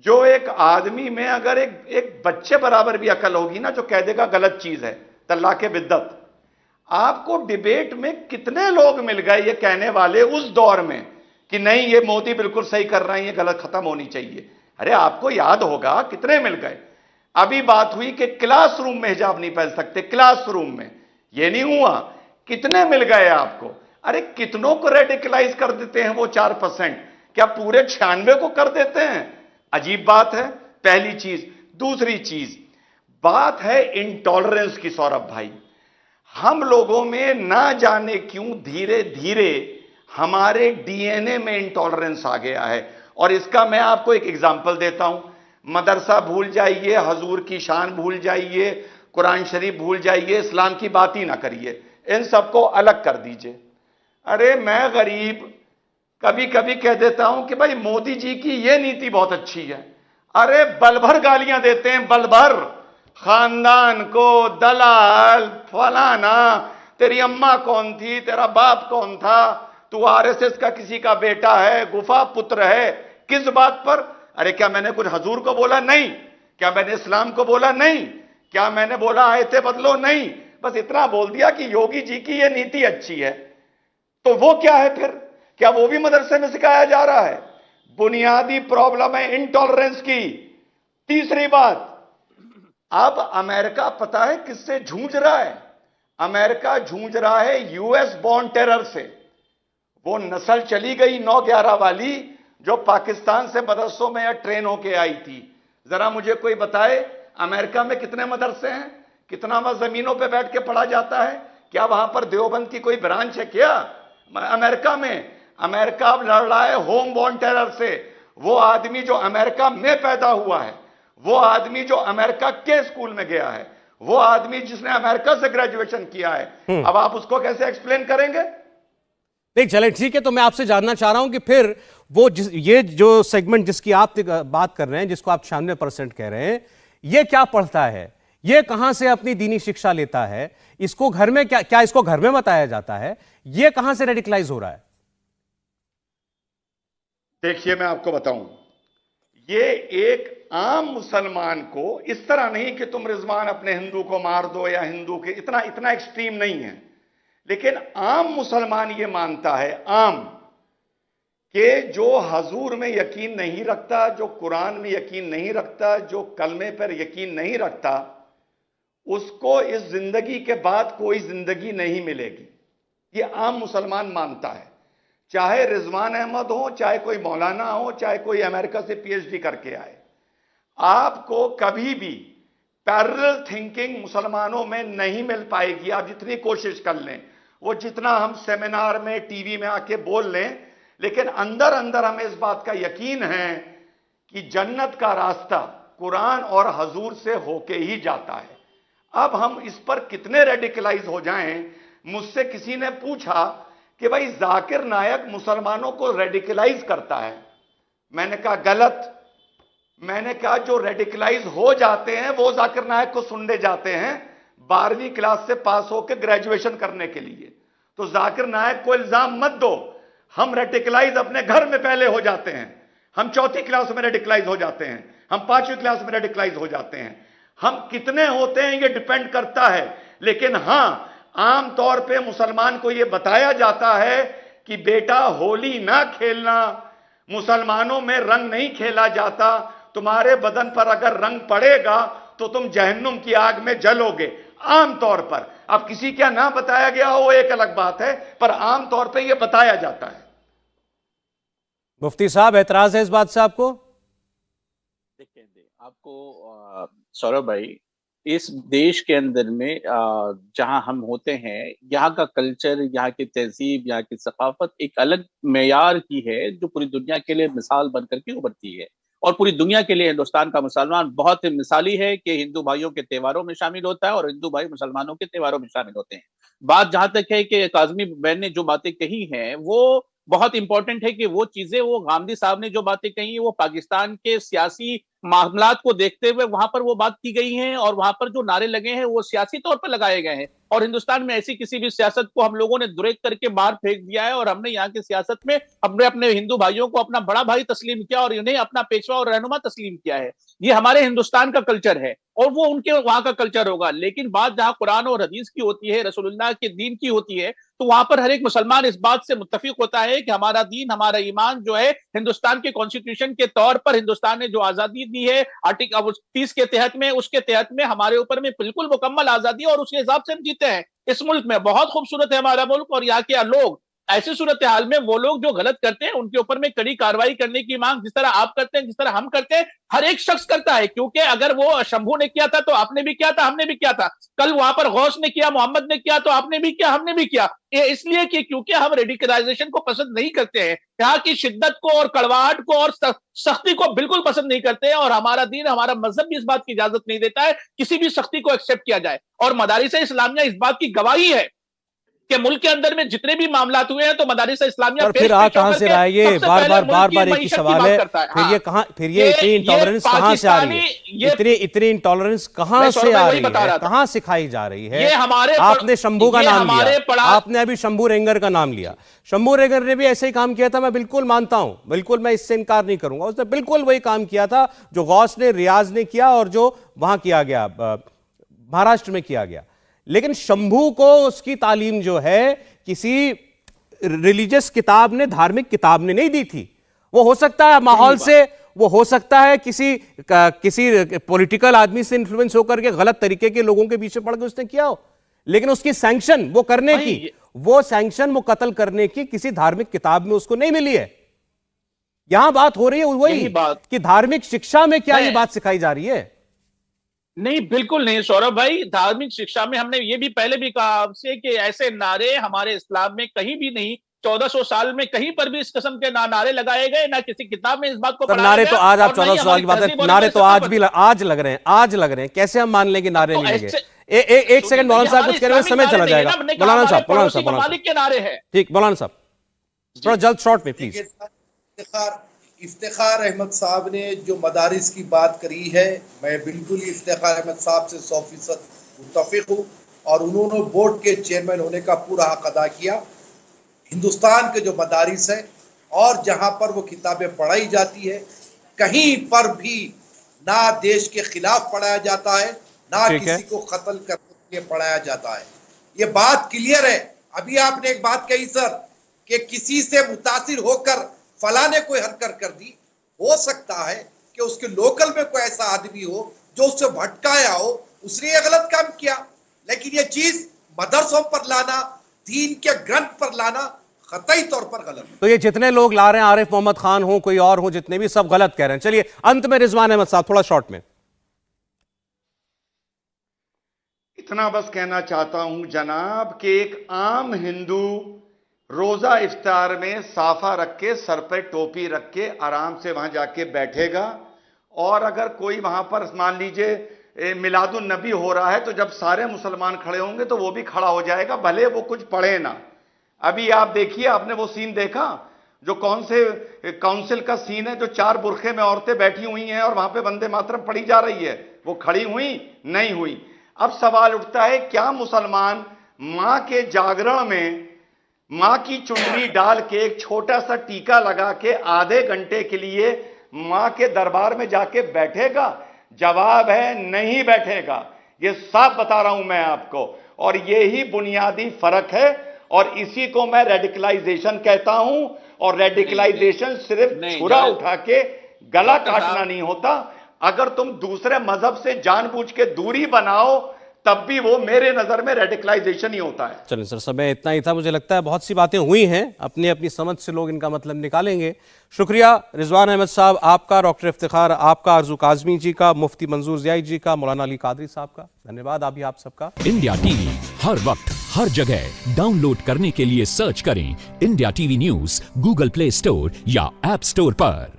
जो एक आदमी में अगर एक बच्चे बराबर भी अकल होगी ना, जो कह देगा गलत चीज है, तलाक बिद्दत। आपको डिबेट में कितने लोग मिल गए ये कहने वाले उस दौर में कि नहीं, ये मोदी बिल्कुल सही कर रहे हैं, ये गलत खत्म होनी चाहिए। अरे आपको याद होगा कितने मिल गए। अभी बात हुई कि क्लासरूम में हिजाब नहीं पहन सकते, क्लासरूम में, ये नहीं हुआ, कितने मिल गए आपको? अरे कितनों को रेडिकलाइज कर देते हैं वो 4%? क्या पूरे 96 को कर देते हैं? अजीब बात है, पहली चीज। दूसरी चीज, बात है इंटॉलरेंस की। सौरभ भाई, हम लोगों में ना जाने क्यों धीरे धीरे हमारे डीएनए में इंटॉलरेंस आ गया है। और इसका मैं आपको एक एग्जांपल देता हूं। मदरसा भूल जाइए, हजूर की शान भूल जाइए, कुरान शरीफ भूल जाइए, इस्लाम की बात ही ना करिए, इन सबको अलग कर दीजिए। अरे मैं गरीब कभी कभी कह देता हूं कि भाई मोदी जी की ये नीति बहुत अच्छी है। अरे बलभर गालियां देते हैं, बलभर, खानदान को, दलाल, फलाना, तेरी अम्मा कौन थी, तेरा बाप कौन था, तू आरएसएस का किसी का बेटा है, गुफा पुत्र है। किस बात पर? अरे क्या मैंने कुछ हजूर को बोला? नहीं। क्या मैंने इस्लाम को बोला? नहीं। क्या मैंने बोला आयतें बदलो? नहीं। बस इतना बोल दिया कि योगी जी की ये नीति अच्छी है। तो वो क्या है फिर? क्या वो भी मदरसे में सिखाया जा रहा है? बुनियादी प्रॉब्लम है इंटॉलरेंस की। तीसरी बात, अब अमेरिका पता है किससे जूझ रहा है? अमेरिका जूझ रहा है यूएस बॉर्न टेरर से। वो नस्ल चली गई 9/11 वाली जो पाकिस्तान से मदरसों में या ट्रेन होके आई थी। जरा मुझे कोई बताए अमेरिका में कितने मदरसे हैं? कितना वहां जमीनों पे बैठ के पढ़ा जाता है? क्या वहां पर देवबंद की कोई ब्रांच है क्या अमेरिका में? अमेरिका अब लड़ रहा है होम बॉर्न टेरर से। वो आदमी जो अमेरिका में पैदा हुआ है, वो आदमी जो अमेरिका के स्कूल में गया है, वो आदमी जिसने अमेरिका से ग्रेजुएशन किया है, अब आप उसको कैसे एक्सप्लेन करेंगे? नहीं चले ठीक है, तो मैं आपसे जानना चाह रहा हूं कि फिर वो ये जो सेगमेंट जिसकी आप बात कर रहे हैं, जिसको आप 96% कह रहे हैं, ये क्या पढ़ता है? ये कहां से अपनी दीनी शिक्षा लेता है? इसको घर में क्या इसको घर में बताया जाता है? ये कहां से रेडिकलाइज हो रहा है? देखिए मैं आपको बताऊं, ये एक आम मुसलमान को इस तरह नहीं कि तुम रिजवान अपने हिंदू को मार दो या हिंदू के, इतना एक्सट्रीम नहीं है, लेकिन आम मुसलमान ये मानता है आम कि जो हजूर में यकीन नहीं रखता, जो कुरान में यकीन नहीं रखता, जो कलमे पर यकीन नहीं रखता, उसको इस जिंदगी के बाद कोई जिंदगी नहीं मिलेगी। ये आम मुसलमान मानता है, चाहे रिजवान अहमद हो, चाहे कोई मौलाना हो, चाहे कोई अमेरिका से पीएचडी करके आए। आपको कभी भी पैरेलल थिंकिंग मुसलमानों में नहीं मिल पाएगी, आप जितनी कोशिश कर लें, वो जितना हम सेमिनार में टीवी में आके बोल लें, लेकिन अंदर अंदर हमें इस बात का यकीन है कि जन्नत का रास्ता कुरान और हजूर से होके ही जाता है। अब हम इस पर कितने रेडिकलाइज हो जाएं, मुझसे किसी ने पूछा कि भाई जाकिर नायक मुसलमानों को रेडिकलाइज करता है। मैंने कहा गलत। मैंने कहा जो रेडिकलाइज हो जाते हैं वो जाकिर नायक को सुनने जाते हैं 12वीं क्लास से पास होकर ग्रेजुएशन करने के लिए। तो जाकिर नायक को इल्जाम मत दो, हम रेडिकलाइज अपने घर में पहले हो जाते हैं। हम 4th क्लास में रेडिकलाइज हो जाते हैं, हम 5वीं क्लास में रेडिकलाइज हो जाते हैं। हम कितने होते हैं ये डिपेंड करता है, लेकिन हां आम तौर पे मुसलमान को यह बताया जाता है कि बेटा होली ना खेलना, मुसलमानों में रंग नहीं खेला जाता, तुम्हारे बदन पर अगर रंग पड़ेगा तो तुम जहन्नुम की आग में जलोगे। आम तौर पर, अब किसी क्या ना बताया गया हो वो एक अलग बात है, पर आम तौर पे यह बताया जाता है। मुफ्ती साहब एतराज है इस बात से आपको? देखिए आपको सौरभ भाई, इस देश के अंदर में जहां हम होते हैं, यहाँ का कल्चर, यहाँ की तहजीब, यहाँ की सकाफत एक अलग मेयार की है जो पूरी दुनिया के लिए मिसाल बनकर के उभरती है। और पूरी दुनिया के लिए हिंदुस्तान का मुसलमान बहुत मिसाली है कि हिंदू भाइयों के त्योहारों में शामिल होता है और हिंदू भाई मुसलमानों के त्योहारों में शामिल होते हैं। बात जहां तक है कि काज़मी बहन ने जो बातें कही हैं वो बहुत इंपॉर्टेंट है कि वो चीजें, वो गांधी साहब ने जो बातें कही वो पाकिस्तान के सियासी मामलात को देखते हुए वहां पर वो बात की गई है और वहां पर जो नारे लगे हैं वो सियासी तौर पर लगाए गए हैं। और हिंदुस्तान में ऐसी किसी भी सियासत को हम लोगों ने दुरेक करके बाहर फेंक दिया है और हमने यहाँ की सियासत में हमने अपने हिंदू भाइयों को अपना बड़ा भाई तस्लीम किया और इन्हें अपना पेशवा और रहनुमा तस्लीम किया है। ये हमारे हिंदुस्तान का कल्चर है और वो उनके वहां का कल्चर होगा। लेकिन बात जहां कुरान और हदीस की होती है, रसूलुल्लाह के दीन की होती है, तो वहां पर हर एक मुसलमान इस बात से मुत्तफिक होता है कि हमारा दीन, हमारा ईमान जो है हिंदुस्तान के कॉन्स्टिट्यूशन के तौर पर हिंदुस्तान ने जो आजादी दी है आर्टिकल 30 के तहत में, उसके तहत में हमारे ऊपर में बिल्कुल मुकम्मल आजादी और उसके हिसाब से हम जीते हैं। इस मुल्क में बहुत खूबसूरत है हमारा मुल्क और यहाँ के लोग। ऐसी सूरत हाल में वो लोग जो गलत करते हैं उनके ऊपर में कड़ी कार्रवाई करने की मांग जिस तरह आप करते हैं, जिस तरह हम करते हैं, हर एक शख्स करता है। क्योंकि अगर वो शंभू ने किया था तो आपने भी किया था, हमने भी किया था। कल वहां पर गौस ने किया, मोहम्मद ने किया तो आपने भी किया, हमने भी किया। ये इसलिए कि क्योंकि हम रेडिकलाइजेशन को पसंद नहीं करते हैं, यहाँ की शिद्दत को और कड़वाहट को और सख्ती को बिल्कुल पसंद नहीं करते हैं। और हमारा दीन, हमारा मजहब भी इस बात की इजाजत नहीं देता है किसी भी सख्ती को एक्सेप्ट किया जाए। और मदारिस इस्लामिया इस बात की गवाही है कि मुल्क के अंदर में जितने भी मामलात हुए हैं तो मदारिस इस्लामिया और फिर कहां से रहा है ये बार एक ही सवाल है। फिर ये इतनी इंटॉलरेंस कहां से आ रही है? इतनी इंटॉलरेंस कहां से आ रही है? कहां सिखाई जा रही है? आपने शंभू का नाम लिया, आपने अभी शंभू रेंगर का नाम लिया। शंभू रेंगर ने भी ऐसे ही काम किया था, मैं बिल्कुल मानता हूं, बिल्कुल मैं इससे इनकार नहीं करूंगा। उसने बिल्कुल वही काम किया था जो गौस ने, रियाज ने किया और जो वहां किया गया, महाराष्ट्र में किया गया। लेकिन शंभू को उसकी तालीम जो है किसी रिलीजियस किताब ने, धार्मिक किताब ने नहीं दी थी। वो हो सकता है माहौल से, वो हो सकता है किसी पॉलिटिकल आदमी से इन्फ्लुएंस होकर के गलत तरीके के लोगों के पीछे पड़ के उसने किया हो, लेकिन उसकी सैंक्शन वो करने की, वो सैंक्शन वो कत्ल करने की किसी धार्मिक किताब में उसको नहीं मिली है। यहां बात हो रही है वही कि धार्मिक शिक्षा में क्या ये बात सिखाई जा रही है? नहीं, बिल्कुल नहीं सौरभ भाई। धार्मिक शिक्षा में हमने ये भी पहले भी कहा आपसे कि ऐसे नारे हमारे इस्लाम में कहीं भी नहीं, 1400 साल में कहीं पर भी इस किस्म के ना नारे लगाए गए, ना किसी किताब में इस बात को पढ़ाया नारे गया। तो आज आप 1400 साल की बात है, नारे तो आज भी आज लग रहे हैं, आज लग रहे हैं। कैसे हम मान लेंगे नारे नहीं लगे? एक सेकंड मौलाना साहब, कुछ कह रहे हैं, समय चला जाएगा। मौलाना साहब के नारे हैं। ठीक, मौलाना साहब थोड़ा जल्द शॉर्ट में प्लीज। इफ्तिखार अहमद साहब ने जो मदारिस की बात करी है, मैं बिल्कुल इफ्तिखार अहमद साहब से 100% मुत्तफिक हूँ और उन्होंने बोर्ड के चेयरमैन होने का पूरा हक अदा किया। हिंदुस्तान के जो मदारिस है और जहाँ पर वो किताबें पढ़ाई जाती है, कहीं पर भी ना देश के खिलाफ पढ़ाया जाता है, ना किसी को कत्ल करने के लिए पढ़ाया जाता है। ये बात क्लियर है। अभी आपने एक बात कही सर कि किसी से मुतासिर होकर फला ने कोई हरकत कर दी, हो सकता है कि उसके लोकल में कोई ऐसा आदमी हो जो उससे भटकाया हो, उसने ये गलत काम किया, लेकिन ये चीज मदरसों पर लाना, दीन के ग्रंथ पर लाना कतई तौर पर गलत। तो ये जितने लोग ला रहे हैं, आरिफ मोहम्मद खान हो, कोई और हो, जितने भी, सब गलत कह रहे हैं। चलिए अंत में रिजवान अहमद साहब थोड़ा शॉर्ट में। इतना बस कहना चाहता हूं जनाब कि एक आम हिंदू रोजा इफ्तार में साफा रख के, सर पे टोपी रख के आराम से वहां जाके बैठेगा, और अगर कोई वहां पर मान लीजिए मिलादुन नबी हो रहा है तो जब सारे मुसलमान खड़े होंगे तो वो भी खड़ा हो जाएगा, भले वो कुछ पढ़े ना। अभी आप देखिए, आपने वो सीन देखा जो कौन से काउंसिल का सीन है, जो 4 बुरखे में औरतें बैठी हुई हैं और वहां पे वंदे मातरम पढ़ी जा रही है, वो खड़ी हुई नहीं हुई। अब सवाल उठता है, क्या मुसलमान मां के जागरण में मां की चुनरी डाल के, एक छोटा सा टीका लगा के आधे घंटे के लिए मां के दरबार में जाके बैठेगा? जवाब है नहीं बैठेगा। ये साफ बता रहा हूं मैं आपको, और यही बुनियादी फर्क है, और इसी को मैं रेडिकलाइजेशन कहता हूं। और रेडिकलाइजेशन सिर्फ छुरा उठा के गला काटना नहीं होता। अगर तुम दूसरे मजहब से जानबूझ के दूरी बनाओ, तब भी वो मेरे नजर में रेडिकलाइजेशन ही होता है। चलिए सर, समय इतना ही था। मुझे लगता है बहुत सी बातें हुई हैं, अपनी अपनी समझ से लोग इनका मतलब निकालेंगे। शुक्रिया रिजवान अहमद साहब आपका, डॉक्टर इफ्तिखार आपका, आरजू काजमी जी का, मुफ्ती मंजूर ज़ियाई जी का, मौलाना अली कादरी साहब का धन्यवाद। अभी आप सबका। इंडिया टीवी हर वक्त हर जगह डाउनलोड करने के लिए सर्च करें India TV news Google play store या ऐप स्टोर पर।